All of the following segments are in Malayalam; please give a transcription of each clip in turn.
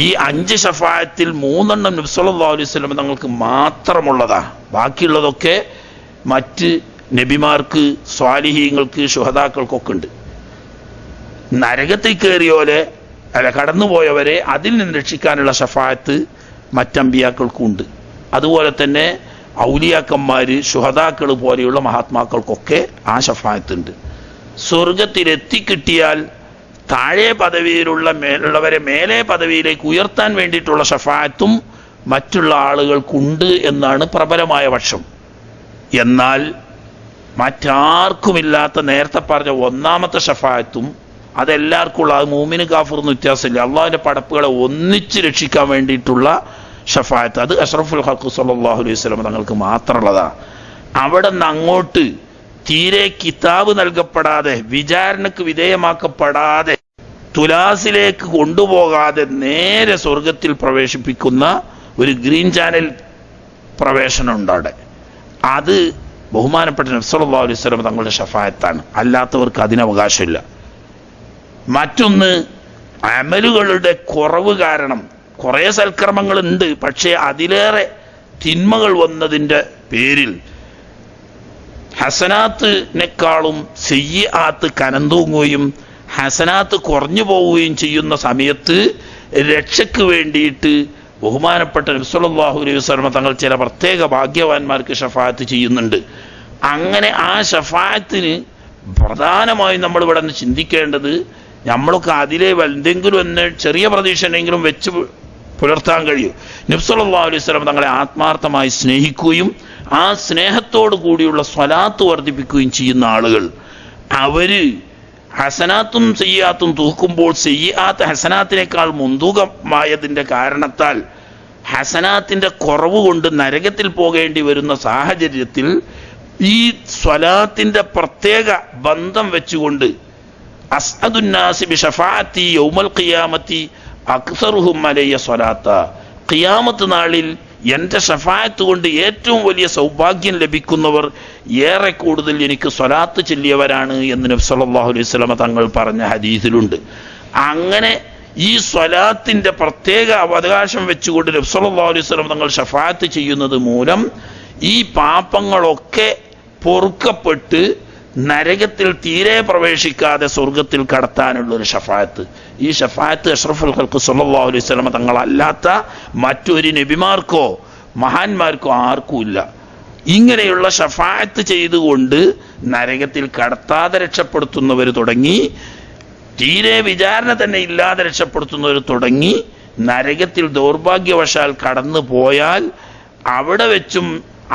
ഈ 5 ഷഫായത്തിൽ 3 നബി സല്ലല്ലാഹു അലൈഹി വസല്ലം തങ്ങൾക്ക് മാത്രമുള്ളതാ. ബാക്കിയുള്ളതൊക്കെ മറ്റ് നബിമാർക്ക്, സ്വാലിഹീങ്ങൾക്ക്, ശുഹദാക്കൾക്കൊക്കെ ഉണ്ട്. നരകത്തിൽ കയറിയോലെ കടന്നുപോയവരെ അതിൽ നിന്ന് രക്ഷിക്കാനുള്ള ഷഫായത്ത് മറ്റമ്പിയാക്കൾക്കും ഉണ്ട്. അതുപോലെ തന്നെ ഔലിയാക്കന്മാര്, ശുഹദാക്കൾ പോലെയുള്ള മഹാത്മാക്കൾക്കൊക്കെ ആ ഷഫായത്തുണ്ട്. സ്വർഗത്തിലെത്തിക്കിട്ടിയാൽ താഴെ പദവിയിലുള്ളവരെ മേലെ പദവിയിലേക്ക് ഉയർത്താൻ വേണ്ടിയിട്ടുള്ള ഷഫായത്തും മറ്റുള്ള ആളുകൾക്കുണ്ട് എന്നാണ് പ്രബലമായ പക്ഷം. എന്നാൽ മറ്റാർക്കുമില്ലാത്ത നേരത്തെ പറഞ്ഞ 1ാമത്തെ ഷഫായത്തും അതെല്ലാവർക്കും ഉള്ള, അത് മൂമിന് കാഫിറിന് വ്യത്യാസമില്ല, അള്ളാഹുവിൻ്റെ പടപ്പുകളെ ഒന്നിച്ച് രക്ഷിക്കാൻ വേണ്ടിയിട്ടുള്ള ഷഫായത്ത്, അത് അഷ്റഫുൽ ഖൽഖ് സല്ലല്ലാഹു അലൈഹി വസല്ലം തങ്ങൾക്ക് മാത്രമുള്ളതാണ്. അവിടെ നിന്ന് അങ്ങോട്ട് തീരെ കിതാബ് നൽകപ്പെടാതെ, വിചാരണക്ക് വിധേയമാക്കപ്പെടാതെ, തുലാസിലേക്ക് കൊണ്ടുപോകാതെ നേരെ സ്വർഗത്തിൽ പ്രവേശിപ്പിക്കുന്ന ഒരു ഗ്രീൻ ചാനൽ പ്രവേശനം ഉണ്ട് അവിടെ. അത് ബഹുമാനപ്പെട്ട നബി സല്ലല്ലാഹു അലൈഹി വസല്ലം തങ്ങളുടെ ഷഫായത്താണ്. അല്ലാത്തവർക്ക് അതിന് അവകാശമില്ല. മറ്റൊന്ന്, അമലുകളുടെ കുറവ് കാരണം കുറേ സൽക്കർമ്മങ്ങളുണ്ട്, പക്ഷേ അതിലേറെ തിന്മകൾ വന്നതിൻ്റെ പേരിൽ ഹസനാത്തിനേക്കാളും സയ്യിആത്ത് കനന്തൂങ്ങുകയും ഹസനാത്ത് കുറഞ്ഞു പോവുകയും ചെയ്യുന്ന സമയത്ത് രക്ഷയ്ക്ക് വേണ്ടിയിട്ട് ബഹുമാനപ്പെട്ട നബി സല്ലല്ലാഹു അലൈഹി വസല്ലം തങ്ങൾ ചില പ്രത്യേക ഭാഗ്യവാന്മാർക്ക് ഷഫാഅത്ത് ചെയ്യുന്നുണ്ട്. അങ്ങനെ ആ ഷഫാഅത്തിന് പ്രധാനമായും നമ്മൾ ഇവിടെ നിന്ന് ചിന്തിക്കേണ്ടത്, നമ്മളൊക്കെ അതിലെ എന്തെങ്കിലും ഒന്ന് ചെറിയ പ്രതീക്ഷ ഉണ്ടെങ്കിലും വെച്ച് പുലർത്താൻ കഴിയും. നബി സല്ലല്ലാഹു അലൈഹി വസല്ലം തങ്ങളെ ആത്മാർത്ഥമായി സ്നേഹിക്കുകയും ആ സ്നേഹത്തോടു കൂടിയുള്ള സ്വലാത്ത് വർദ്ധിപ്പിക്കുകയും ചെയ്യുന്ന ആളുകൾ, അവര് ഹസനാത്തും സയ്യാത്തും തൂക്കുമ്പോൾ സയ്യാത്ത് ഹസനാത്തിനേക്കാൾ മുൻതൂക്കമായതിൻ്റെ കാരണത്താൽ ഹസനാത്തിൻ്റെ കുറവ് കൊണ്ട് നരകത്തിൽ പോകേണ്ടി വരുന്ന സാഹചര്യത്തിൽ ഈ സ്വലാത്തിൻ്റെ പ്രത്യേക ബന്ധം വെച്ചുകൊണ്ട് അസ്അദുന്നാസി ബിശഫാഅത്തി യൗമൽ ഖിയാമത്തി അക്സറുഹും അലയ്യ സ്വലാത്ത, ഖിയാമത്ത് നാളിൽ എൻ്റെ ഷഫായത്ത് കൊണ്ട് ഏറ്റവും വലിയ സൗഭാഗ്യം ലഭിക്കുന്നവർ ഏറെ കൂടുതൽ എനിക്ക് സ്വലാത്ത് ചൊല്ലിയവരാണ് എന്ന് നബി സല്ലല്ലാഹു അലൈഹി വസല്ലം തങ്ങൾ പറഞ്ഞ ഹദീസിലുണ്ട്. അങ്ങനെ ഈ സ്വലാത്തിൻ്റെ പ്രത്യേക അവകാശം വെച്ചുകൊണ്ട് നബി സല്ലല്ലാഹു അലൈഹി വസല്ലം തങ്ങൾ ഷഫായത്ത് ചെയ്യുന്നത് മൂലം ഈ പാപങ്ങളൊക്കെ പൊറുക്കപ്പെട്ട് നരകത്തിൽ തീരെ പ്രവേശിക്കാതെ സ്വർഗത്തിൽ കടത്താനുള്ളൊരു ഷഫായത്ത്. ഈ ഷഫായത്ത് അഷ്റഫുൽ ഖൽഖ് സല്ലല്ലാഹു അലൈഹി വസല്ലം തങ്ങളല്ലാത്ത മറ്റൊരു നബിമാർക്കോ മഹാന്മാർക്കോ ആർക്കും ഇല്ല. ഇങ്ങനെയുള്ള ഷഫായത്ത് ചെയ്തുകൊണ്ട് നരകത്തിൽ കടത്താതെ രക്ഷപ്പെടുത്തുന്നവർ തുടങ്ങി, തീരെ വിചാരണ തന്നെ ഇല്ലാതെ രക്ഷപ്പെടുത്തുന്നവർ തുടങ്ങി, നരകത്തിൽ ദൗർഭാഗ്യവശാൽ കടന്നു പോയാൽ അവിടെ വെച്ചും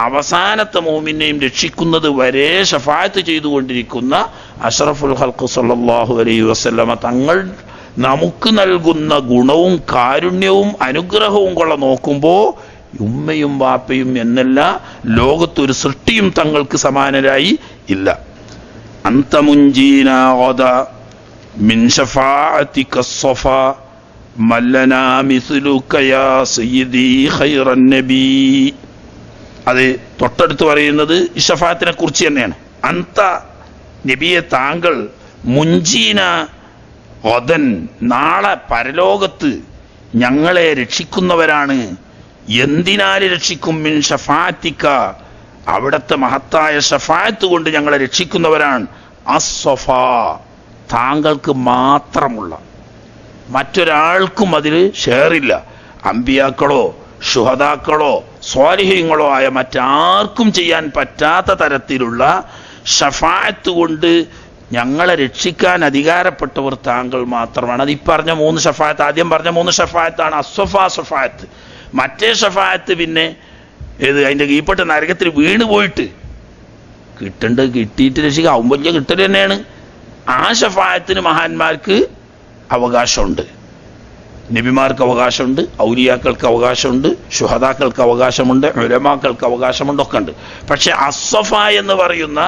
അവസാനത്തെ മോമിനെയും രക്ഷിക്കുന്നത് വരെ ഷഫായത്ത് ചെയ്തുകൊണ്ടിരിക്കുന്ന അഷ്റഫുൽ ഖൽഖ് സല്ലല്ലാഹു അലൈഹി വസല്ലമ തങ്ങൾ നമുക്ക് നൽകുന്ന ഗുണവും കാരുണ്യവും അനുഗ്രഹവും കൊള്ള നോക്കുമ്പോൾ ഉമ്മയും വാപ്പയും എന്നല്ല ലോകത്തൊരു സൃഷ്ടിയും തങ്ങൾക്ക് സമാനരായി ഇല്ല. അന്ത മുൻജീനാ ഗദ മിൻ ഷഫാഅതിക الصفا മല്ലനാ മിസ്ലുക യാ സയ്യിദി ഖൈറൻ നബി. അത് തൊട്ടടുത്ത് പറയുന്നത് ഈ ഷഫാഅത്തിനെ കുറിച്ച് തന്നെയാണ്. അന്ത നബിയെ താങ്കൾ, മുൻജീന ഗദൻ നാളെ പരലോകത്ത് ഞങ്ങളെ രക്ഷിക്കുന്നവരാണ്. എന്തിനാൽ രക്ഷിക്കും? മിൻ ഷഫാഅതിക, അവിടുത്തെ മഹത്തായ ഷഫാഅത്ത് കൊണ്ട് ഞങ്ങളെ രക്ഷിക്കുന്നവരാണ്. അസ്സഫാ, താങ്കൾക്ക് മാത്രമുള്ള, മറ്റൊരാൾക്കും അതിൽ ഷെയറില്ല. അമ്പിയാക്കളോ ശുഹദാക്കളോ സ്വാലിഹീങ്ങളോ ആയ മറ്റാർക്കും ചെയ്യാൻ പറ്റാത്ത തരത്തിലുള്ള ഷഫാഅത്ത് കൊണ്ട് ഞങ്ങളെ രക്ഷിക്കാൻ അധികാരപ്പെട്ടവർ താങ്കൾ മാത്രമാണ്. അത് ഈ പറഞ്ഞ 3 ഷഫാഅത്ത്, ആദ്യം പറഞ്ഞ 3 ഷഫാഅത്താണ് അസ്സഫാ ഷഫാഅത്ത്. മറ്റേ ഷഫാഅത്ത് പിന്നെ അതിൻ്റെ കീഴ്പ്പെട്ട് നരകത്തിൽ വീണ് പോയിട്ട് കിട്ടിയിട്ട് രക്ഷിക്കുക വലിയ കിട്ടൽ തന്നെയാണ്. ആ ഷഫാഅത്തിന് മഹാന്മാർക്ക് അവകാശമുണ്ട്, നബിമാർക്ക് അവകാശമുണ്ട്, ഔലിയാക്കൾക്ക് അവകാശമുണ്ട്, ശുഹദാക്കൾക്ക് അവകാശമുണ്ട്, ഉലമാക്കൾക്ക് അവകാശമുണ്ട്, ഒക്കെ ഉണ്ട്. പക്ഷെ അസ്സഫ എന്ന് പറയുന്ന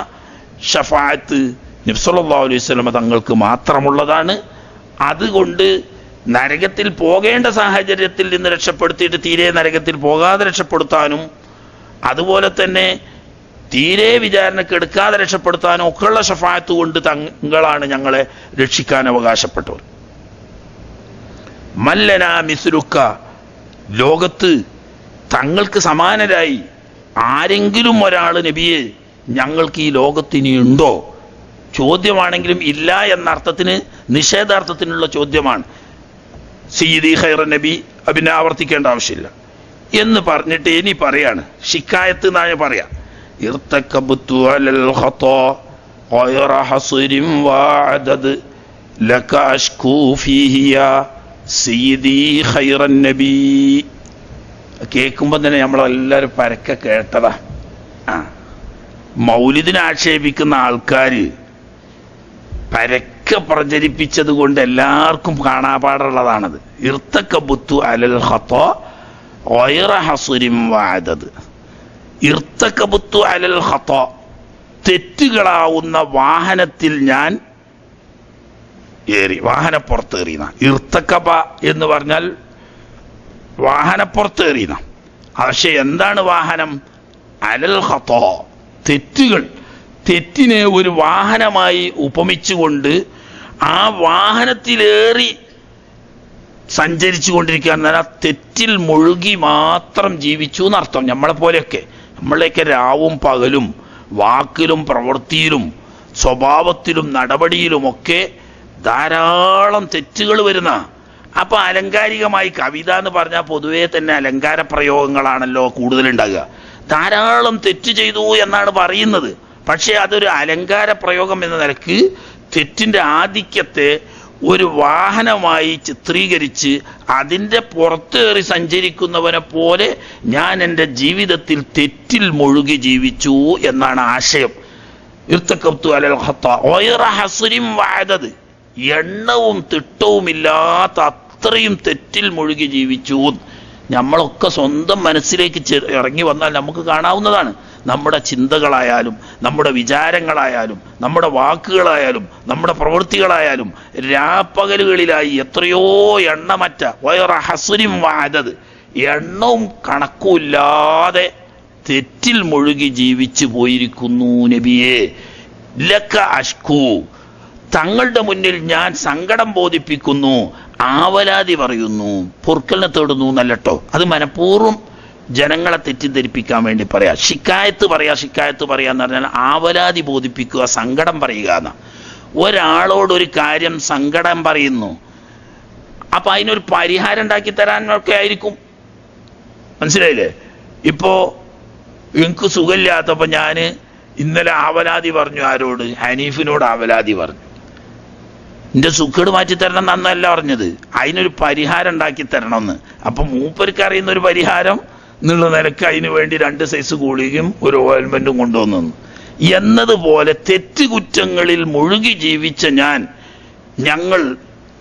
ഷഫാഅത്ത് നബി സല്ലല്ലാഹു അലൈഹി വസല്ലം തങ്ങൾക്ക് മാത്രമുള്ളതാണ്. അതുകൊണ്ട് നരകത്തിൽ പോകേണ്ട സാഹചര്യത്തിൽ നിന്ന് രക്ഷപ്പെടുത്തിയിട്ട് തീരെ നരകത്തിൽ പോകാതെ രക്ഷപ്പെടുത്താനും, അതുപോലെ തന്നെ തീരെ വിചാരണക്ക് എടുക്കാതെ രക്ഷപ്പെടുത്താനും ഒക്കെയുള്ള ഷഫാഅത്ത് കൊണ്ട് തങ്ങളാണ് ഞങ്ങളെ രക്ഷിക്കാൻ അവകാശപ്പെട്ടവർ. മല്ലനാ മിസ്ലുക്ക, ലോകത്ത് തങ്ങൾക്ക് സമാനരായി ആരെങ്കിലും ഒരാൾ നബിയെ ഞങ്ങൾക്ക് ഈ ലോകത്തിന് ഉണ്ടോ? ചോദ്യമാണെങ്കിലും ഇല്ല എന്ന അർത്ഥത്തിന്, നിഷേധാർത്ഥത്തിനുള്ള ചോദ്യമാണ്. സയ്യിദി ഖൈറൻ നബി പിന്നെ ആവർത്തിക്കേണ്ട ആവശ്യമില്ല എന്ന് പറഞ്ഞിട്ട് ഇനി പറയാണ്, ശിക്കായത്ത് എന്നാണ് പറയാ. ഇർതകബ്തു അലൽ ഖതാ ഗൈറ ഹസ്രിൻ വഅദദ് ലക അഷ്കൂ ഫീഹി യാ സയ്യിദി ഖൈറൻ നബി. കേൾക്കുമ്പോൾ തന്നെ നമ്മളെല്ലാവരും പരക്കെ കേട്ടതാ. മൗലിദിനെ ആക്ഷേപിക്കുന്ന ആൾക്കാർ പരക്കെ പ്രചരിപ്പിച്ചത് കൊണ്ട് എല്ലാവർക്കും കാണാപാടുള്ളതാണത്. ഇർതകബ്തു അലൽ ഖതാ ഗൈറ ഹസ്രിൻ വഅദദ്. ഇർതകബ്തു അലൽ ഖതാ, തെറ്റുകളാവുന്ന വാഹനത്തിൽ ഞാൻ ഏറി, വാഹനപ്പുറത്തേറിയുന്ന. ഇർതകബ എന്ന് പറഞ്ഞാൽ വാഹനപ്പുറത്തേറിയുന്ന. പക്ഷെ എന്താണ് വാഹനം? അലൽ ഖതാ, തെറ്റുകൾ. തെറ്റിനെ ഒരു വാഹനമായി ഉപമിച്ചുകൊണ്ട് ആ വാഹനത്തിലേറി സഞ്ചരിച്ചു കൊണ്ടിരിക്കുക എന്നാൽ ആ തെറ്റിൽ മുഴുകി മാത്രം ജീവിച്ചു എന്നർത്ഥം. നമ്മളെയൊക്കെ രാവും പകലും വാക്കിലും പ്രവൃത്തിയിലും സ്വഭാവത്തിലും നടപടിയിലുമൊക്കെ ധാരാളം തെറ്റുകൾ വരുന്ന. അപ്പൊ അലങ്കാരികമായി കവിത എന്ന് പറഞ്ഞാൽ പൊതുവേ തന്നെ അലങ്കാര പ്രയോഗങ്ങളാണല്ലോ കൂടുതലുണ്ടാകുക. ധാരാളം തെറ്റ് ചെയ്തു എന്നാണ് പറയുന്നത്. പക്ഷെ അതൊരു അലങ്കാര പ്രയോഗം എന്ന നിലക്ക് തെറ്റിൻ്റെ ആധിക്യത്തെ ഒരു വാഹനമായി ചിത്രീകരിച്ച് അതിൻ്റെ പുറത്തേറി സഞ്ചരിക്കുന്നവനെ പോലെ ഞാൻ എൻ്റെ ജീവിതത്തിൽ തെറ്റിൽ മുഴുകി ജീവിച്ചു എന്നാണ് ആശയം. ഇർതകബ്തു അലൽ ഖതാ ഗൈറ ഹസ്രിൻ വഅദദ്, എണ്ണവും തിട്ടവുമില്ലാത്ത അത്രയും തെറ്റിൽ മുഴുകി ജീവിച്ചു. നമ്മളൊക്കെ സ്വന്തം മനസ്സിലേക്ക് ഇറങ്ങി വന്നാൽ നമുക്ക് കാണാവുന്നതാണ്. നമ്മുടെ ചിന്തകളായാലും നമ്മുടെ വിചാരങ്ങളായാലും നമ്മുടെ വാക്കുകളായാലും നമ്മുടെ പ്രവൃത്തികളായാലും രാപ്പകലുകളിലായി എത്രയോ എണ്ണമറ്റ ഗൈറ ഹസ്രിൻ വഅദദ്, എണ്ണവും കണക്കുമില്ലാതെ തെറ്റിൽ മുഴുകി ജീവിച്ചു പോയിരിക്കുന്നു നബിയെ. ലക അഷ്കൂ, തങ്ങളുടെ മുന്നിൽ ഞാൻ സങ്കടം ബോധിപ്പിക്കുന്നു, ആവലാതി പറയുന്നു, പൊറുക്കലിനെ തേടുന്നു എന്നല്ലട്ടോ. അത് മനഃപൂർവ്വം ജനങ്ങളെ തെറ്റിദ്ധരിപ്പിക്കാൻ വേണ്ടി പറയാ. ശിക്കായത്ത് പറയാന്ന് പറഞ്ഞാൽ ആവലാതി ബോധിപ്പിക്കുക, സങ്കടം പറയുക എന്ന. ഒരാളോടൊരു കാര്യം സങ്കടം പറയുന്നു, അപ്പൊ അതിനൊരു പരിഹാരം ഉണ്ടാക്കി തരാനൊക്കെ ആയിരിക്കും. മനസ്സിലായില്ലേ? ഇപ്പോ എനിക്ക് സുഖമില്ലാത്തപ്പോ ഞാൻ ഇന്നലെ ആവലാതി പറഞ്ഞു. ആരോട്? ഹനീഫിനോട് ആവലാതി പറഞ്ഞു. എൻ്റെ സുഖേട് മാറ്റി തരണം എന്നല്ല പറഞ്ഞത്, അതിനൊരു പരിഹാരം ഉണ്ടാക്കി തരണമെന്ന്. അപ്പം മൂപ്പർക്ക് അറിയുന്ന ഒരു പരിഹാരം എന്നുള്ള നിലക്ക് അതിന് വേണ്ടി 2 സൈസ് ഗുളികയും ഒരു ഓയിൽമെന്റും കൊണ്ടുവന്നു എന്നതുപോലെ തെറ്റുകുറ്റങ്ങളിൽ മുഴുകി ജീവിച്ച ഞങ്ങൾ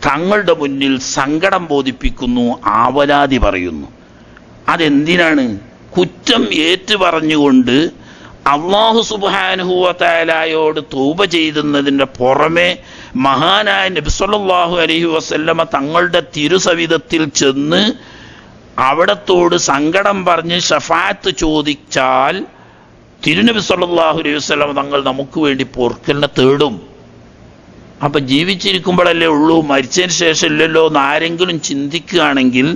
തങ്ങളുടെ മുന്നിൽ സങ്കടം ബോധിപ്പിക്കുന്നു, ആവലാതി പറയുന്നു. അതെന്തിനാണ്? കുറ്റം ഏറ്റു പറഞ്ഞുകൊണ്ട് അല്ലാഹു സുബ്ഹാനഹു വ തആലയോട് തൗബ ചെയ്യുന്നതിൻ്റെ പുറമെ മഹാനായ നബി സല്ലല്ലാഹു അലൈഹി വസല്ലമ തങ്ങളുടെ തിരുസവിധത്തിൽ ചെന്ന് അവിടത്തോട് സങ്കടം പറഞ്ഞ് ശഫാഅത്ത് ചോദിച്ചാൽ തിരുനബി സല്ലല്ലാഹു അലൈഹി വസല്ലമ തങ്ങൾ നമുക്ക് വേണ്ടി പൊറുക്കലിനെ തേടും. അപ്പൊ ജീവിച്ചിരിക്കുമ്പോഴല്ലേ ഉള്ളൂ, മരിച്ചതിന് ശേഷം ഇല്ലല്ലോ എന്ന് ആരെങ്കിലും ചിന്തിക്കുകയാണെങ്കിൽ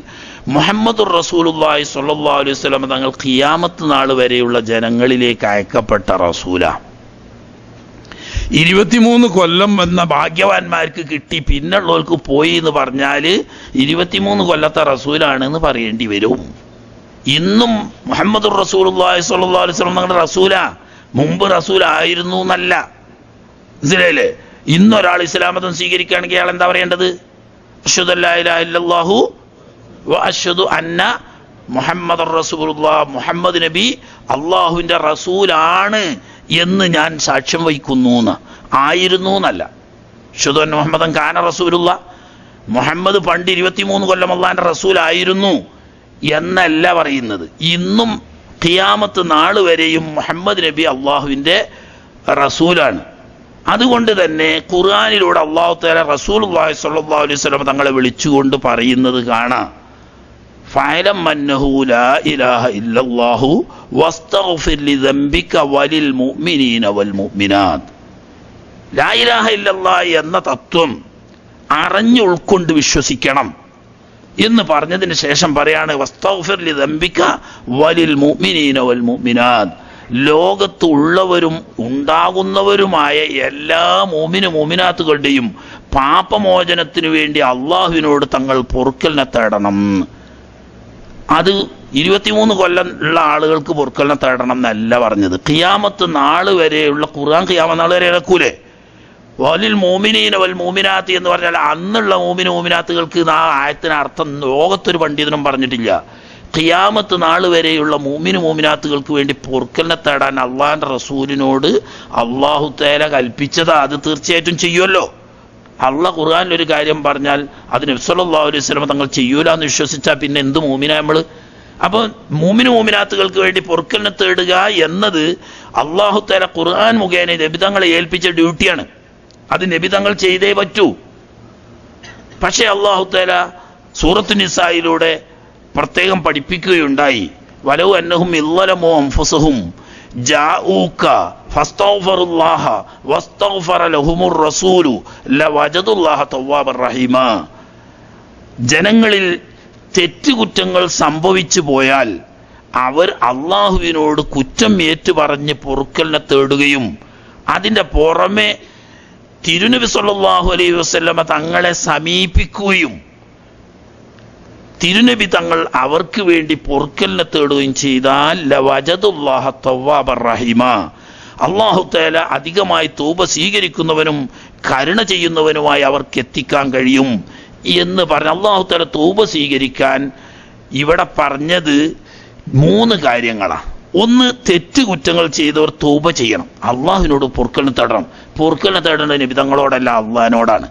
മുഹമ്മദുർ റസൂലുള്ളാഹി സ്വല്ലല്ലാഹു അലൈഹി വസല്ലം തങ്ങൾ ഖിയാമത്ത് നാൾ വരെയുള്ള ജനങ്ങളിലേക്ക് അയക്കപ്പെട്ട റസൂല. 23 കൊല്ലം എന്ന ഭാഗ്യവാന്മാർക്ക് കിട്ടി, പിന്നുള്ളവർക്ക് പോയി എന്ന് പറഞ്ഞാൽ 23 കൊല്ലത്തെ റസൂലാണെന്ന് പറയേണ്ടി വരും. ഇന്നും മുഹമ്മദുർ റസൂലുള്ളാഹി സ്വല്ലല്ലാഹു അലൈഹി വസല്ലം തങ്ങളുടെ റസൂല, മുമ്പ് റസൂലായിരുന്നു എന്നല്ല. മനസ്സിലായില്ലേ? ഇന്നൊരാൾ ഇസ്ലാം മതം സ്വീകരിക്കുകയാണെങ്കിൽ അയാൾ എന്താ പറയേണ്ടത്? അശ്ഹദു അല്ലാ ഇലാഹ ഇല്ലല്ലാഹു വ അശ്ഹദു അന്ന മുഹമ്മദുർ റസൂലുള്ളാഹ്, മുഹമ്മദ് നബി അള്ളാഹുവിൻ്റെ റസൂലാണ് എന്ന് ഞാൻ സാക്ഷ്യം വഹിക്കുന്നു എന്ന്. ആയിരുന്നു എന്നല്ല. അശ്ഹദു അന്ന മുഹമ്മദൻ കാന റസൂലുള്ള, മുഹമ്മദ് പണ്ട് 23 കൊല്ലം അള്ളാഹിൻ്റെ റസൂലായിരുന്നു എന്നല്ല പറയുന്നത്. ഇന്നും ഖിയാമത്ത് നാൾ വരെയും മുഹമ്മദ് നബി അള്ളാഹുവിൻ്റെ റസൂലാണ്. അതുകൊണ്ട് തന്നെ ഖുർആനിലൂടെ അല്ലാഹു തആല റസൂലുള്ളാഹി സ്വല്ലല്ലാഹു അലൈഹി വസല്ലം തങ്ങളെ വിളിച്ചുകൊണ്ട് പറയുന്നത് കാണാം. ഫഅലം അന്നഹു ലാ ഇലാഹ ഇല്ലല്ലാഹു വസ്തഗ്ഫിർ ലിദംബിക വലിൽ മുഅ്മിനീന വൽ മുഅ്മിനാത്ത്. ലാ ഇലാഹ ഇല്ലല്ലാഹ് എന്ന തത്വം അറിഞ്ഞ് ഉൾക്കൊണ്ട് വിശ്വസിക്കണം. എന്ന് പറഞ്ഞതിന് ശേഷം പറയാണ് വസ്തഗ്ഫിർ ലിദംബിക വലിൽ മുഅ്മിനീന വൽ മുഅ്മിനാത്ത്. ലോകത്ത് ഉള്ളവരും ഉണ്ടാകുന്നവരുമായ എല്ലാ മുഅ്മിന മുഅ്മിനാത്തുകളുടെയും പാപമോചനത്തിനു വേണ്ടി അള്ളാഹുവിനോട് തങ്ങൾ പൊറുക്കലിനെ തേടണം. അത് 23 കൊല്ലം ഉള്ള ആളുകൾക്ക് പൊറുക്കലിനെ തേടണം എന്നല്ല പറഞ്ഞത്. ഖിയാമത്ത് നാൾ വരെയുള്ള ഖുർആൻ ഖിയാമത്ത് നാൾ വരെ ഇറക്കൂലേ. വലിൽ മോമിനീന വൽ മോമിനാത്ത് എന്ന് പറഞ്ഞാൽ അന്നുള്ള മോമിന മോമിനാത്തുകൾക്ക് ആ ആയത്തിന് അർത്ഥം ലോകത്തൊരു പണ്ഡിതനും പറഞ്ഞിട്ടില്ല. ഖിയാമത്ത് നാൾ വരെയുള്ള മോമിന മോമിനാത്തുകൾക്ക് വേണ്ടി പൊറുക്കലിനെ തേടാൻ അള്ളാഹിന്റെ റസൂലിനോട് അള്ളാഹു തആല കൽപ്പിച്ചതാ. അത് തീർച്ചയായിട്ടും ചെയ്യുമല്ലോ. അള്ളാഹ് ഖുർആനിൽ ഒരു കാര്യം പറഞ്ഞാൽ അത് നബി സല്ലല്ലാഹു അലൈഹി വസല്ലം തങ്ങൾ ചെയ്യൂല എന്ന് വിശ്വസിച്ചാൽ പിന്നെ എന്ത് മോമിനാ നമ്മൾ? അപ്പോൾ മോമിന മോമിനാത്തുകൾക്ക് വേണ്ടി പൊറുക്കലിനെ തേടുക എന്നത് അള്ളാഹു തആല ഖുർആൻ മുഖേന നബി തങ്ങളെ ഏൽപ്പിച്ച ഡ്യൂട്ടിയാണ്. അത് നബി തങ്ങൾ ചെയ്തേ പറ്റൂ. പക്ഷേ അല്ലാഹു തആല സൂറത്തു നിസായിലൂടെ പ്രത്യേകം പഠിപ്പിക്കുകയുണ്ടായി. വലൗ അന്നഹും ഇല്ലലമു അൻഫുസഹും ജാഊക ഫസ്തഗ്ഫറുല്ലാഹ വസ്തഗ്ഫറ ലഹുമുർ റസൂലു ലവജദുല്ലാഹ തവ്വാബർ റഹീമ. ജനങ്ങളിൽ തെറ്റുകുറ്റങ്ങൾ സംഭവിച്ചു പോയാൽ അവർ അള്ളാഹുവിനോട് കുറ്റം ഏറ്റുപറഞ്ഞ് പൊറുക്കലിനെ തേടുകയും അതിൻ്റെ പുറമെ തിരുനബി സല്ലല്ലാഹു അലൈഹി വസല്ലമ തങ്ങളെ സമീപിക്കുകയും തിരുനബി തങ്ങൾ അവർക്ക് വേണ്ടി പൊറുക്കലിനെ തേടുകയും ചെയ്താൽ ലവജദുല്ലാഹ തവ്വാബർ റഹീമ. അല്ലാഹു തആല അധികമായി തൗബ സ്വീകരിക്കുന്നവനും കരുണ ചെയ്യുന്നവനുമായി അവർക്ക് എത്തിക്കാൻ കഴിയും എന്ന് പറഞ്ഞ് അല്ലാഹു തആല തൗബ സ്വീകരിക്കാൻ ഇവിടെ പറഞ്ഞത് 3 കാര്യങ്ങളാണ്. ഒന്ന്, തെറ്റുകുറ്റങ്ങൾ ചെയ്തവർ തൗബ ചെയ്യണം, അള്ളാഹുവിനോട് പൊറുക്കലിനെ തേടണം. പൊറുക്കലിനെ തേടേണ്ടത് നബി തങ്ങളോടല്ല, അള്ളാഹിനോടാണ്.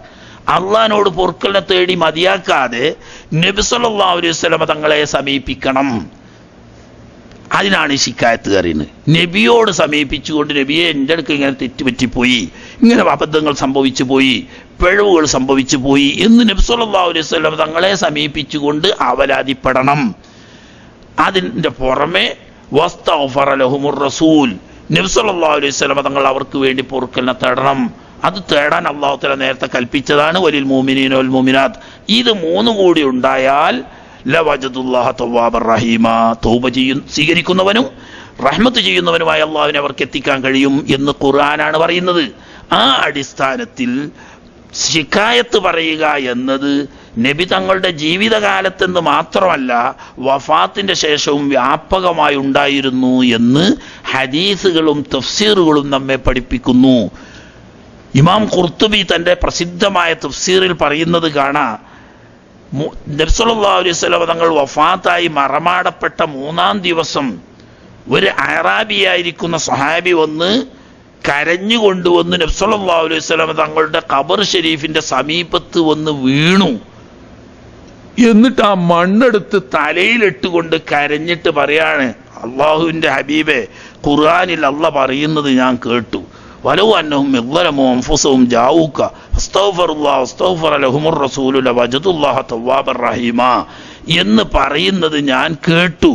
അള്ളാഹിനോട് പൊറുക്കലിനെ തേടി മതിയാക്കാതെ നബി സല്ലല്ലാഹു അലൈഹി വസല്ലം തങ്ങളെ സമീപിക്കണം. അതിനാണ് ഈ ശിക്കായത്ത് കയറിയുന്നത്. നബിയോട് സമീപിച്ചുകൊണ്ട് നബിയെ എൻ്റെ അടുക്ക് ഇങ്ങനെ തെറ്റുപറ്റിപ്പോയി, ഇങ്ങനെ അബദ്ധങ്ങൾ സംഭവിച്ചു പോയി, പിഴവുകൾ സംഭവിച്ചു പോയി എന്ന് നബി സല്ലല്ലാഹു അലൈഹി വസല്ലം തങ്ങളെ സമീപിച്ചുകൊണ്ട് അവലാതിപ്പെടണം. അതിൻ്റെ പുറമെ വസ്തഗ്ഫറ ലഹുമുർ റസൂൽ, നബി സല്ലല്ലാഹു അലൈഹി വസല്ലം തങ്ങൾ അവർക്ക് വേണ്ടി പൊറുക്കലിനെ തേടണം. അത് തേടാൻ അല്ലാഹു തആല നേരത്തെ കൽപ്പിച്ചതാണ് വലിൽ മുഅ്മിനീന വൽ മുഅ്മിനാത്ത്. ഇത് 3 കൂടി ഉണ്ടായാൽ ലവജദുല്ലാഹ തവ്വാബർ റഹീമ. തൗബ സ്വീകരിക്കുന്നവനും റഹ്മത്ത് ചെയ്യുന്നവനുമായ അള്ളാഹുവിനെ അവർക്ക് എത്തിക്കാൻ കഴിയും എന്ന് ഖുർആനാണ് പറയുന്നത്. ആ അടിസ്ഥാനത്തിൽ ശിക്കായത്ത് പറയുക എന്നത് നബി തങ്ങളുടെ ജീവിതകാലത്തെന്ന് മാത്രമല്ല വഫാത്തിന്റെ ശേഷവും വ്യാപകമായി ഉണ്ടായിരുന്നു എന്ന് ഹദീസുകളും തഫ്സീറുകളും നമ്മെ പഠിപ്പിക്കുന്നു. ഇമാം ഖുർത്തുബി തൻ്റെ പ്രസിദ്ധമായ തഫ്സീറിൽ പറയുന്നത് കാണാം, നബി സല്ലല്ലാഹു അലൈഹി വസല്ലം തങ്ങൾ വഫാത്തായി മറമാടപ്പെട്ട 3-ാം ദിവസം ഒരു അറാബിയായിരിക്കുന്ന സ്വഹാബി വന്ന് കരഞ്ഞുകൊണ്ടുവന്ന് നബി സല്ലല്ലാഹു അലൈഹി വസല്ലം തങ്ങളുടെ ഖബർ ഷരീഫിന്റെ സമീപത്ത് വന്ന് വീണു. എന്നിട്ട് ആ മണ്ണെടുത്ത് തലയിലിട്ടുകൊണ്ട് കരഞ്ഞിട്ട് പറയാണ്, അള്ളാഹുവിൻ്റെ ഹബീബെ, ഖുർആനിൽ അള്ളാഹ് പറയുന്നത് ഞാൻ കേട്ടു, വലൗ അന്നഹും ഇളമു അൻഫുസഹും ജാഊക ഫസ്തഗ്ഫറുല്ലാഹ വസ്തഗ്ഫറ ലഹുമുർ റസൂലു ലവജദുല്ലാഹ തവ്വാബർ റഹീമ എന്ന് പറയുന്നത് ഞാൻ കേട്ടു.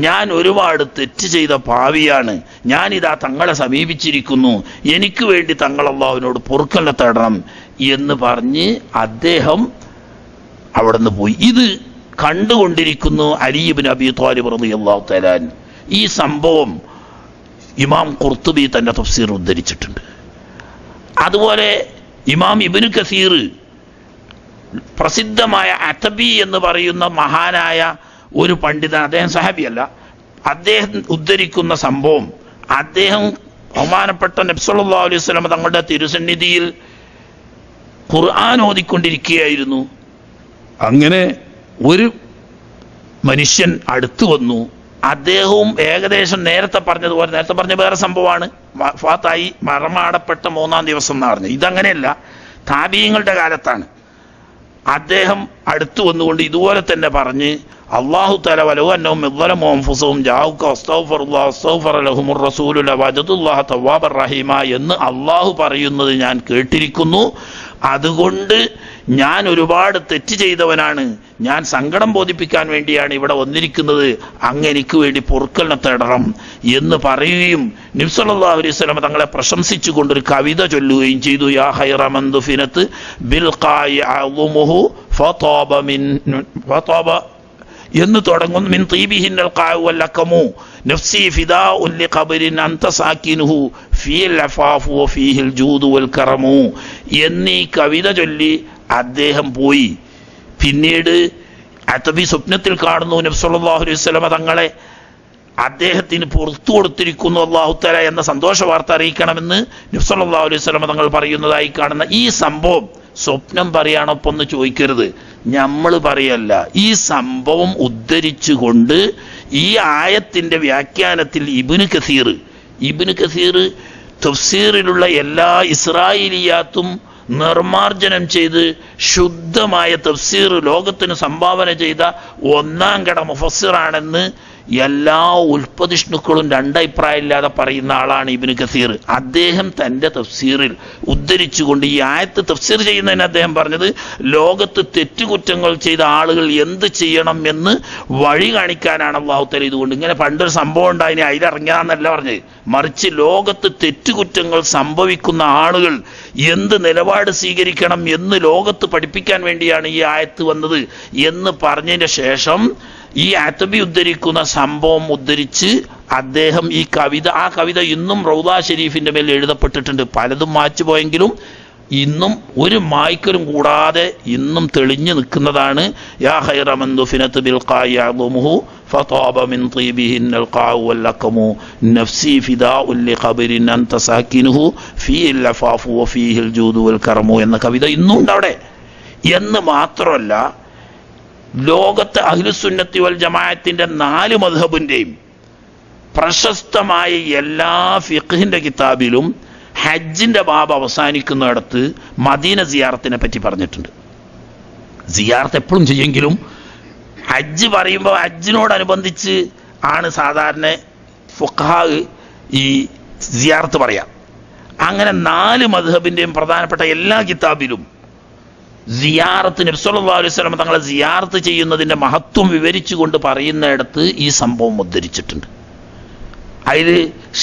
ഞാൻ ഒരുപാട് തെറ്റ് ചെയ്ത പാവിയാണ്, ഞാനിതാ തങ്ങളെ സമീപിച്ചിരിക്കുന്നു, എനിക്ക് വേണ്ടി തങ്ങൾ അള്ളാഹുവിനോട് പൊറുക്കലിനെ തേടണം എന്ന് പറഞ്ഞ് അദ്ദേഹം അവിടെ നിന്ന് പോയി. ഇത് കണ്ടുകൊണ്ടിരിക്കുന്നു അലി ഇബ്നു അബീ ത്വാലിബ് റളിയല്ലാഹു തആല അൻഹു. ഈ സംഭവം ഇമാം ഖുർത്തുബി തൻ്റെ തഫ്സീർ ഉദ്ധരിച്ചിട്ടുണ്ട്. അതുപോലെ ഇമാം ഇബ്നു കസീർ പ്രസിദ്ധമായ അതബി എന്ന് പറയുന്ന മഹാനായ ഒരു പണ്ഡിതൻ, അദ്ദേഹം സഹാബിയല്ല, അദ്ദേഹം ഉദ്ധരിക്കുന്ന സംഭവം, അദ്ദേഹം ബഹുമാനപ്പെട്ട നബി സല്ലല്ലാഹു അലൈഹി വസല്ലം തങ്ങളുടെ തിരുസന്നിധിയിൽ ഖുർആൻ ഓതിക്കൊണ്ടിരിക്കുകയായിരുന്നു. അങ്ങനെ ഒരു മനുഷ്യൻ അടുത്തു വന്നു. അദ്ദേഹവും ഏകദേശം നേരത്തെ പറഞ്ഞതുപോലെ, നേരത്തെ പറഞ്ഞ വേറെ സംഭവമാണ്, വഫാത്തായി മറമാടപ്പെട്ട 3-ാം ദിവസം എന്ന് പറഞ്ഞത്. ഇതങ്ങനെയല്ല, താബീങ്ങളുടെ കാലത്താണ്. അദ്ദേഹം അടുത്തു വന്നുകൊണ്ട് ഇതുപോലെ തന്നെ പറഞ്ഞ്, അല്ലാഹു തആല വലൗ അന്നഹും ഇളമു അൻഫുസഹും ജാഊക വസ്തഗ്ഫറുല്ലാഹ വസ്തഗ്ഫറ ലഹുമുർ റസൂലു ലവജദുല്ലാഹ തവ്വാബർ റഹീമ എന്ന് അല്ലാഹു പറയുന്നത് ഞാൻ കേട്ടിരിക്കുന്നു. അതുകൊണ്ട് ഞാൻ ഒരുപാട് തെറ്റ് ചെയ്തവനാണ്, ഞാൻ സങ്കടം ബോധിപ്പിക്കാൻ വേണ്ടിയാണ് ഇവിടെ വന്നിരിക്കുന്നത്, അങ്ങ് എനിക്ക് വേണ്ടി പൊറുക്കലിനെ തേടണം എന്ന് പറയുകയും നബി സല്ലല്ലാഹു അലൈഹി വസല്ലം തങ്ങളെ പ്രശംസിച്ചുകൊണ്ടൊരു കവിത ചൊല്ലുകയും ചെയ്തു. യാ ഖൈറ മൻ ദുഫിനത്ത് ബിൽ ഖായി അളുമുഹു ഫതാബ എന്ന് തുടങ്ങുന്നു. മിൻ തീബിഹിന്നൽ ഖാഉ വൽ അഖമു നഫ്സി ഫിദാഉൻ ലിഖബരിൻ അൻത സാകിനുഹു ഫീൽ അഫാഫു വഫീഹിൽ ജൂദു വൽ കറമു എന്നീ കവിത ചൊല്ലി അദ്ദേഹം പോയി. പിന്നീട് അത്തബി സ്വപ്നത്തിൽ കാണുന്നു നബി സല്ലല്ലാഹു അലൈഹി വസല്ലം തങ്ങളെ അദ്ദേഹത്തിന് പുറത്തു കൊടുത്തിരിക്കുന്നു അല്ലാഹു തആല എന്ന സന്തോഷ വാർത്ത അറിയിക്കണമെന്ന് നബി സല്ലല്ലാഹു അലൈഹി വസല്ലം തങ്ങൾ പറയുന്നതായി കാണുന്ന ഈ സംഭവം സ്വപ്നം പറയാണൊപ്പം എന്ന് ചോദിക്കരുത്, നമ്മൾ പറയല്ല. ഈ സംഭവം ഉദ്ധരിച്ചുകൊണ്ട് ഈ ആയത്തിന്റെ വ്യാഖ്യാനത്തിൽ ഇബ്നു കസീർ തഫ്സീറിലുള്ള എല്ലാ ഇസ്രായേലിയാത്തും നിർമാർജനം ചെയ്ത് ശുദ്ധമായ തഫ്സീർ ലോകത്തിന് സംഭാവന ചെയ്ത ഒന്നാം കട മുഫസ്സിറാണെന്ന് എല്ലാ ഉൽപ്പതിഷ്ണുക്കളും രണ്ടഭിപ്രായമില്ലാതെ പറയുന്ന ആളാണ് ഇബ്നു കസീർ. അദ്ദേഹം തൻ്റെ തഫ്സീറിൽ ഉദ്ധരിച്ചുകൊണ്ട് ഈ ആയത്ത് തഫ്സീർ ചെയ്യുന്നതിന് അദ്ദേഹം പറഞ്ഞത്, ലോകത്ത് തെറ്റുകുറ്റങ്ങൾ ചെയ്ത ആളുകൾ എന്ത് ചെയ്യണം എന്ന് വഴി കാണിക്കാനാണ് അല്ലാഹു തആല ഇതുകൊണ്ട്. ഇങ്ങനെ പണ്ടൊരു സംഭവം ഉണ്ടായിന് അതിലിറങ്ങിയാന്നല്ല പറഞ്ഞത്, മറിച്ച് ലോകത്ത് തെറ്റുകുറ്റങ്ങൾ സംഭവിക്കുന്ന ആളുകൾ എന്ത് നിലപാട് സ്വീകരിക്കണം എന്ന് ലോകത്ത് പഠിപ്പിക്കാൻ വേണ്ടിയാണ് ഈ ആയത്ത് വന്നത് എന്ന് പറഞ്ഞതിന് ശേഷം ഈ അത്തബി ഉദ്ധരിക്കുന്ന സംഭവം ഉദ്ധരിച്ച് അദ്ദേഹം ഈ കവിത, ആ കവിത ഇന്നും റൗദ ഷരീഫിന്റെ മേൽ എഴുതപ്പെട്ടിട്ടുണ്ട്. പലതും മാച്ചു പോയെങ്കിലും ഇന്നും ഒരു മായ്ക്കലും കൂടാതെ ഇന്നും തെളിഞ്ഞു നിൽക്കുന്നതാണ്. യാ ഖൈറ മൻ ദുഫിനത് ബിൽ ഖാഇ അദമുഹു ഫതാബ മിൻ തീബിഹിന്നൽ ഖാഉ വൽ അഖമു നഫ്സി ഫിദാഉൻ ലിഖബരിൻ അൻത സാകിനുഹു ഫീൽ അഫാഫു വഫീഹിൽ ജൂദു വൽ കറമു എന്ന കവിത ഇന്നും ഉണ്ട് അവിടെ. എന്ന് മാത്രമല്ല, ലോകത്ത് അഹ്ലുസുന്നത്തി വൽ ജമാഅത്തിന്റെ 4 മദ്ഹബിന്റെയും പ്രശസ്തമായ എല്ലാ ഫിഖ്ഹിന്റെ കിതാബിലും ഹജ്ജിന്റെ ബാബ് അവസാനിക്കുന്നിടത്ത് മദീന സിയാറത്തിനെ പറ്റി പറഞ്ഞിട്ടുണ്ട്. സിയാറത്ത് എപ്പോഴും ചെയ്യെങ്കിലും ഹജ്ജ് പറയുമ്പോൾ ഹജ്ജിനോടനുബന്ധിച്ച് ആണ് സാധാരണ ഫുഖഹാ ഈ സിയാറത്ത് പറയാം. അങ്ങനെ 4 മദ്ഹബിന്റെയും പ്രധാനപ്പെട്ട എല്ലാ കിതാബിലും സിയാറത്ത് നബി സല്ലല്ലാഹു അലൈഹി വസല്ലം തങ്ങളെ സിയാറത്ത് ചെയ്യുന്നതിൻ്റെ മഹത്വം വിവരിച്ചുകൊണ്ട് പറയുന്നിടത്ത് ഈ സംഭവം ഉദ്ധരിച്ചിട്ടുണ്ട്. അതിൽ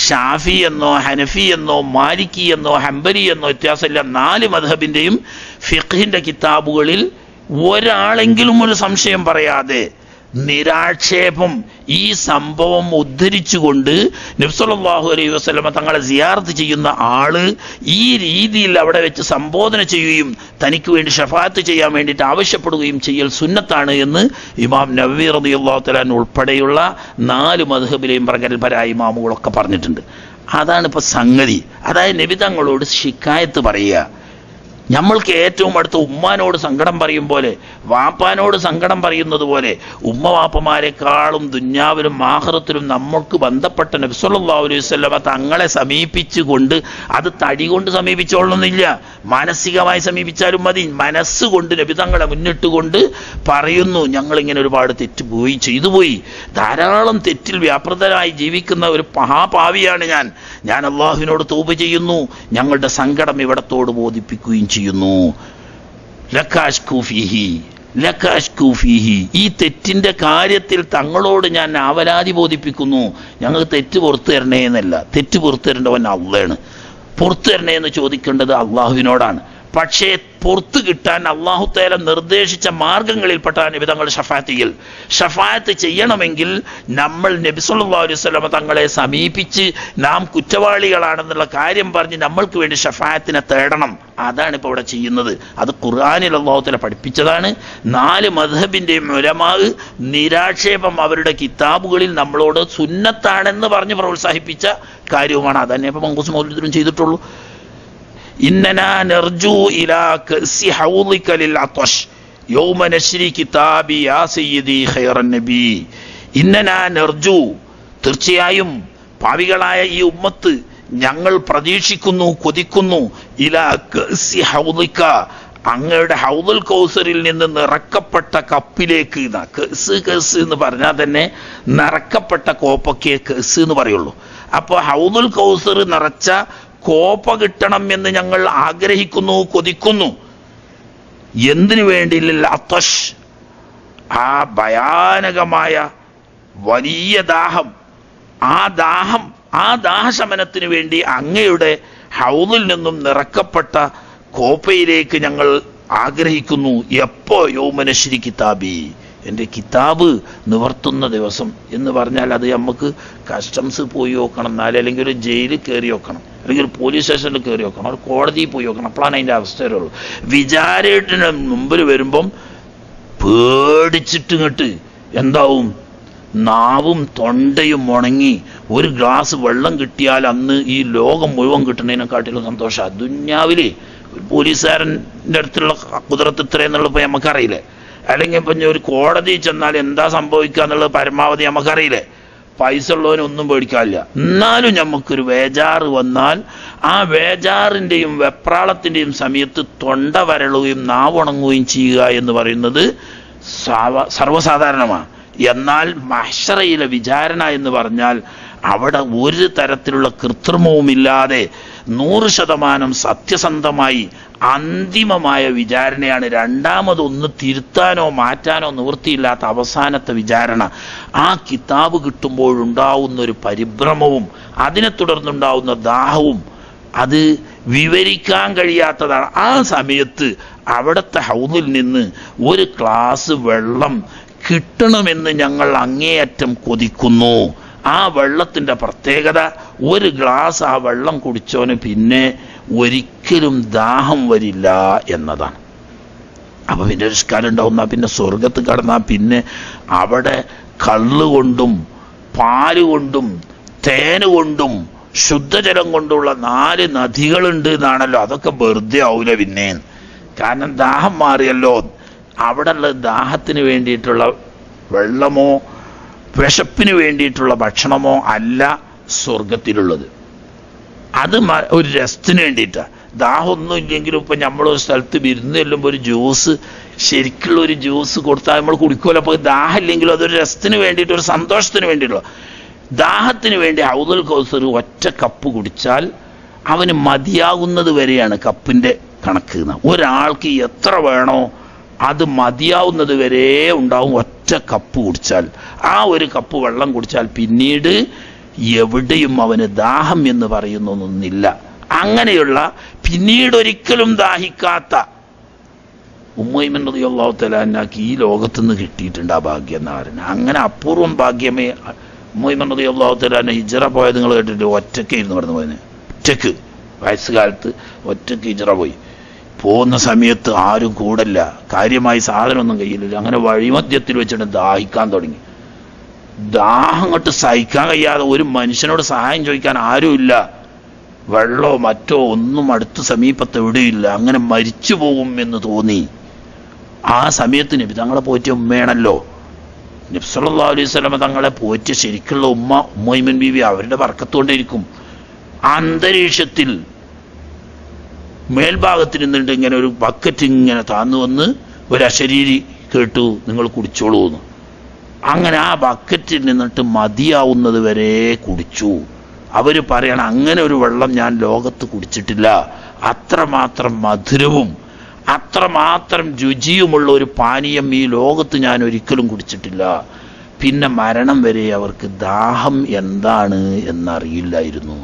ഷാഫി എന്നോ ഹനഫി എന്നോ മാലിക്കി എന്നോ ഹംബലി എന്നോ വ്യത്യാസമില്ല. 4 മദ്ഹബിൻ്റെയും ഫിഖ്ഹിൻ്റെ കിതാബുകളിൽ ഒരാളെങ്കിലും ഒരു സംശയം പറയാതെ നിരാക്ഷേപം ഈ സംഭവം ഉദ്ധരിച്ചുകൊണ്ട് നബി സല്ലല്ലാഹു അലൈഹി വസല്ലം തങ്ങളെ സിയാറത്ത് ചെയ്യുന്ന ആള് ഈ രീതിയിൽ അവിടെ വെച്ച് സംബോധന ചെയ്യുകയും തനിക്ക് വേണ്ടി ഷഫാഅത്ത് ചെയ്യാൻ വേണ്ടിയിട്ട് ആവശ്യപ്പെടുകയും ചെയ്യൽ സുന്നത്താണ് എന്ന് ഇമാം നവവി റളിയല്ലാഹു തആല ഉൾപ്പെടെയുള്ള 4 മദ്ഹബിലെയും പ്രഗത്ഭരായ ഇമാമുകളൊക്കെ പറഞ്ഞിട്ടുണ്ട്. അതാണ് ഇപ്പൊ സംഗതി. അതായത് നബി തങ്ങളോട് ശിക്കായത്ത് പറയുക. നമ്മൾക്ക് ഏറ്റവും അടുത്ത ഉമ്മാനോട് സങ്കടം പറയും പോലെ, വാപ്പാനോട് സങ്കടം പറയുന്നത് പോലെ, ഉമ്മ വാപ്പമാരെക്കാളും ദുന്യാവിലും ആഖിറത്തിലും നമ്മൾക്ക് ബന്ധപ്പെട്ട നബി സല്ലല്ലാഹു അലൈഹി വസല്ലമ തങ്ങളെ സമീപിച്ചുകൊണ്ട്, അത് തടി കൊണ്ട് സമീപിച്ചോളണമെന്നില്ല, മാനസികമായി സമീപിച്ചാലും മതി. മനസ്സുകൊണ്ട് നബി തങ്ങളെ മുന്നിട്ടുകൊണ്ട് പറയുന്നു, ഞങ്ങളിങ്ങനെ ഒരുപാട് തെറ്റുപോയി, ചെയ്തുപോയി, ധാരാളം തെറ്റിൽ വ്യാപൃതരായി ജീവിക്കുന്ന ഒരു മഹാപാവിയാണ് ഞാൻ അള്ളാഹുവിനോട് തൗബ ചെയ്യുന്നു, ഞങ്ങളുടെ സങ്കടം ഇവിടത്തോട് ബോധിപ്പിക്കുകയും ചെയ്യുന്നു. ഈ തെറ്റിന്റെ കാര്യത്തിൽ തങ്ങളോട് ഞാൻ അവലാതി ബോധിപ്പിക്കുന്നു. ഞങ്ങൾക്ക് തെറ്റ് പുറത്തു തരണേ എന്നല്ല, തെറ്റ് പുറത്തു തരേണ്ടവൻ അള്ളാണ്. പുറത്തു തരണേ എന്ന് ചോദിക്കേണ്ടത് അള്ളാഹുവിനോടാണ്. പക്ഷേ പുറത്തു കിട്ടാൻ അല്ലാഹു തആല നിർദ്ദേശിച്ച മാർഗങ്ങളിൽപ്പെട്ട നബി തങ്ങൾ ഷഫാഅത്ത് ചെയ്യണമെങ്കിൽ നമ്മൾ നബി സല്ലല്ലാഹു അലൈഹി വസല്ലം തങ്ങളെ സമീപിച്ച് നാം കുറ്റവാളികളാണെന്നുള്ള കാര്യം പറഞ്ഞ് നമ്മൾക്ക് വേണ്ടി ഷഫാഅത്തിനെ തേടണം. അതാണ് ഇപ്പോൾ ഇവിടെ ചെയ്യുന്നത്. അത് ഖുർആനിൽ അല്ലാഹു തആല പഠിപ്പിച്ചതാണ്. 4 മദ്ഹബിന്റെയും ഉലമാ നിരാക്ഷേപം അവരുടെ കിതാബുകളിൽ നമ്മളോട് സുന്നത്താണെന്ന് പറഞ്ഞ് പ്രോത്സാഹിപ്പിച്ച കാര്യവുമാണ്. അതന്നെ ഇപ്പൊ മങ്കൂസ് മൗലൂദിലും ചെയ്തിട്ടുള്ളൂ. إننا نرجو إلى كأس حوضك للعطش يوم نشري كتابي يا سيدي خير النبي. إننا نرجو, തീർച്ചയായും പാവികളായ ഈ ഉമ്മത്ത് ഞങ്ങൾ പ്രതീക്ഷിക്കുന്നു, കൊതിക്കുന്നു, ഇലാ കഅസി ഹൗദിക, അങ്ങയുടെ ഹൗദുൽ കൗസറിൽ നിന്ന് നിറക്കപ്പെട്ട കപ്പിലേക്ക്. കഅസ് എന്ന് പറഞ്ഞാൽ തന്നെ നിറക്കപ്പെട്ട കോപ്പയ്ക്ക് കഅസ് എന്ന് പറയുള്ളൂ. അപ്പോൾ ഹൗദുൽ കൗസർ നിറച്ച കോപ്പ കിട്ടണം എന്ന് ഞങ്ങൾ ആഗ്രഹിക്കുന്നു, കൊതിക്കുന്നു. എന്തിനു വേണ്ടിയില്ല? അത്തഷ്, ആ ഭയാനകമായ വലിയ ദാഹം, ആ ദാഹശമനത്തിന് വേണ്ടി അങ്ങയുടെ ഹൗദിൽ നിന്നും നിറക്കപ്പെട്ട കോപ്പയിലേക്ക് ഞങ്ങൾ ആഗ്രഹിക്കുന്നു. എപ്പോ യൗമനശ്രി കിതാബി, എൻ്റെ കിതാബ് നിവർത്തുന്ന ദിവസം എന്ന് പറഞ്ഞാൽ അത് നമുക്ക് കസ്റ്റംസ് പോയി നോക്കണം, എന്നാലും അല്ലെങ്കിൽ ഒരു ജയിലിൽ കയറി നോക്കണം, അല്ലെങ്കിൽ ഒരു പോലീസ് സ്റ്റേഷനിൽ കയറി നോക്കണം, ഒരു കോടതിയിൽ പോയി നോക്കണം. അപ്പോഴാണ് അതിൻ്റെ അവസ്ഥ വരുള്ളൂ. വിചാരണയുടെ മുമ്പിൽ വരുമ്പം പേടിച്ചിട്ട് ഇങ്ങോട്ട് എന്താവും, നാവും തൊണ്ടയും ഉണങ്ങി ഒരു ഗ്ലാസ് വെള്ളം കിട്ടിയാൽ അന്ന് ഈ ലോകം മുഴുവൻ കിട്ടുന്നതിനെക്കാട്ടിലും സന്തോഷമാണ്. ദുന്യാവില് ഒരു പോലീസുകാരൻ്റെ അടുത്തുള്ള കുതിരത്ത് ഇത്രയെന്നുള്ളപ്പോൾ നമുക്കറിയില്ലേ, അല്ലെങ്കിൽ ഇപ്പം ഒരു കോടതി ചെന്നാൽ എന്താ സംഭവിക്കുക എന്നുള്ളത് പരമാവധി നമുക്കറിയില്ലേ. പൈസ ഉള്ളവനൊന്നും പേടിക്കാനില്ല. എന്നാലും നമുക്കൊരു വേജാറ് വന്നാൽ ആ വേജാറിൻ്റെയും വെപ്രാളത്തിൻ്റെയും സമയത്ത് തൊണ്ട വരളുകയും നാവുണങ്ങുകയും ചെയ്യുക എന്ന് പറയുന്നത് സർവ്വസാധാരണമാണ്. എന്നാൽ മഹ്ശറയിലെ വിചാരണ എന്ന് പറഞ്ഞാൽ അവിടെ ഒരു തരത്തിലുള്ള കൃത്രിമവുമില്ലാതെ 100% സത്യസന്ധമായി അന്തിമമായ വിചാരണയാണ്. രണ്ടാമതൊന്ന് തിരുത്താനോ മാറ്റാനോ നിവൃത്തിയില്ലാത്ത അവസാനത്തെ വിചാരണ. ആ കിതാബ് കിട്ടുമ്പോഴുണ്ടാവുന്ന ഒരു പരിഭ്രമവും അതിനെ തുടർന്നുണ്ടാവുന്ന ദാഹവും അത് വിവരിക്കാൻ കഴിയാത്തതാണ്. ആ സമയത്ത് അവിടുത്തെ ഹൗദിൽ നിന്ന് ഒരു ഗ്ലാസ് വെള്ളം കിട്ടണമെന്ന് ഞങ്ങൾ അങ്ങേയറ്റം കൊതിക്കുന്നു. ആ വെള്ളത്തിൻ്റെ പ്രത്യേകത, ഒരു ഗ്ലാസ് ആ വെള്ളം കുടിച്ചോന് പിന്നെ ഒരിക്കലും ദാഹം വരില്ല എന്നതാണ്. അപ്പം പിന്നെ ഒരു സ്കാരം ഉണ്ടാവുന്ന പിന്നെ സ്വർഗത്ത് കടന്നാൽ പിന്നെ അവിടെ കള്ളുകൊണ്ടും പാലുകൊണ്ടും തേനുകൊണ്ടും ശുദ്ധജലം കൊണ്ടുള്ള 4 നദികളുണ്ട് എന്നാണല്ലോ. അതൊക്കെ വെറുതെ ആവൂല പിന്നെ, കാരണം ദാഹം മാറിയല്ലോ. അവിടെ ഉള്ള ദാഹത്തിന് വേണ്ടിയിട്ടുള്ള വെള്ളമോ വിശപ്പിന് വേണ്ടിയിട്ടുള്ള ഭക്ഷണമോ അല്ല സ്വർഗത്തിലുള്ളത്. അത് ഒരു രസത്തിന് വേണ്ടിയിട്ടാണ്. ദാഹമൊന്നും ഇല്ലെങ്കിലും ഇപ്പം നമ്മളൊരു സ്ഥലത്ത് വിരുന്ന് ചെല്ലുമ്പോൾ ഒരു ജ്യൂസ്, ശരിക്കുള്ള ഒരു ജ്യൂസ് കൊടുത്താൽ നമ്മൾ കുടിക്കുമല്ലോ. അപ്പോൾ ദാഹം ഇല്ലെങ്കിലും അതൊരു രസത്തിന് വേണ്ടിയിട്ട്, ഒരു സന്തോഷത്തിന് വേണ്ടിയിട്ടുള്ള. ദാഹത്തിന് വേണ്ടി ഹൗദുൽ കൗസർ ഒറ്റ കപ്പ് കുടിച്ചാൽ അവന് മതിയാകുന്നത് വരെയാണ് കപ്പിൻ്റെ കണക്ക്. ഒരാൾക്ക് എത്ര വേണോ അത് മതിയാവുന്നത് വരെ ഉണ്ടാവും ഒറ്റ കപ്പ് കുടിച്ചാൽ. ആ ഒരു കപ്പ് വെള്ളം കുടിച്ചാൽ പിന്നീട് എവിടെയും അവന് ദാഹം എന്ന് പറയുന്നൊന്നില്ല. അങ്ങനെയുള്ള പിന്നീട് ഒരിക്കലും ദാഹിക്കാത്ത ഉമ്മൈമൻ റളിയല്ലാഹു തആല അൻഹയ്ക്ക് ഈ ലോകത്തുനിന്ന് കിട്ടിയിട്ടുണ്ട് ആ ഭാഗ്യം എന്ന് പറയുന്നത്. അങ്ങനെ അപൂർവം ഭാഗ്യമേ. ഉമ്മൈമൻ റളിയല്ലാഹു തആല അൻഹ ഹിജ്റ പോയത് നിങ്ങൾ കേട്ടിട്ട്, ഒറ്റയ്ക്കായിരുന്നു കടന്നു പോയത്. ഒറ്റയ്ക്ക് വയസ്സുകാലത്ത് ഒറ്റയ്ക്ക് ഹിജ്റ പോയി. പോകുന്ന സമയത്ത് ആരും കൂടല്ല, കാര്യമായി സാധനമൊന്നും കയ്യിലില്ല. അങ്ങനെ വഴിമധ്യത്തിൽ വെച്ചിട്ട് ദാഹിക്കാൻ തുടങ്ങി. ദാഹം അങ്ങോട്ട് സഹിക്കാൻ കഴിയാതെ ഒരു മനുഷ്യനോട് സഹായം ചോദിക്കാൻ ആരുമില്ല. വെള്ളമോ മറ്റോ ഒന്നും അടുത്ത സമീപത്ത് എവിടെയില്ല. അങ്ങനെ മരിച്ചു പോകും എന്ന് തോന്നി. ആ സമയത്ത് നബി തങ്ങളെ പോറ്റിയ ഉമ്മയാണല്ലോ. നബി സല്ലല്ലാഹു അലൈഹി വസല്ലം തങ്ങളെ പോറ്റിയ ശരിക്കുള്ള ഉമ്മൈമൻ ബീവി, അവരുടെ ബർക്കത്തുകൊണ്ടിരിക്കും. അന്തരീക്ഷത്തിൽ മേൽഭാഗത്ത് നിന്നിട്ട് ഇങ്ങനെ ഒരു ബക്കറ്റ് ഇങ്ങനെ താന്നു വന്ന് ഒരു അശരീരി കേട്ടു, നിങ്ങൾ കുടിച്ചോളൂ എന്ന്. അങ്ങനെ ആ ബക്കറ്റിൽ നിന്നിട്ട് മതിയാവുന്നത് വരെ കുടിച്ചു. അവർ പറയണം, അങ്ങനെ ഒരു വെള്ളം ഞാൻ ലോകത്ത് കുടിച്ചിട്ടില്ല. അത്രമാത്രം മധുരവും അത്രമാത്രം രുചിയുമുള്ള ഒരു പാനീയം ഈ ലോകത്ത് ഞാൻ ഒരിക്കലും കുടിച്ചിട്ടില്ല. പിന്നെ മരണം വരെ അവർക്ക് ദാഹം എന്താണ് എന്നറിയില്ലായിരുന്നു.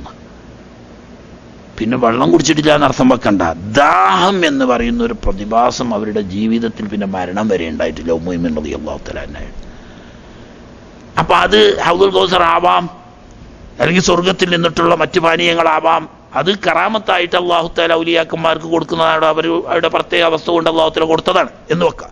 പിന്നെ വെള്ളം കുടിച്ചിട്ടില്ല എന്നർത്ഥം വെക്കണ്ട. ദാഹം എന്ന് പറയുന്ന ഒരു പ്രതിഭാസം അവരുടെ ജീവിതത്തിൽ പിന്നെ മരണം വരെ ഉണ്ടായിട്ടില്ല. ഉമ്മൈമൻ റളിയല്ലാഹു തആല അൻഹ. അപ്പൊ അത് ഹൗദുൽ കൗസർ ആവാം, അല്ലെങ്കിൽ സ്വർഗത്തിൽ നിന്നിട്ടുള്ള മറ്റു പാനീയങ്ങളാവാം. അത് കറാമത്തായിട്ട് അല്ലാഹു തആല ഔലിയാക്കന്മാർക്ക് കൊടുക്കുന്നതാണ്. അവരുടെ പ്രത്യേക അവസ്ഥ കൊണ്ട് അല്ലാഹു തആല കൊടുത്തതാണ് എന്ന് വെക്കാം.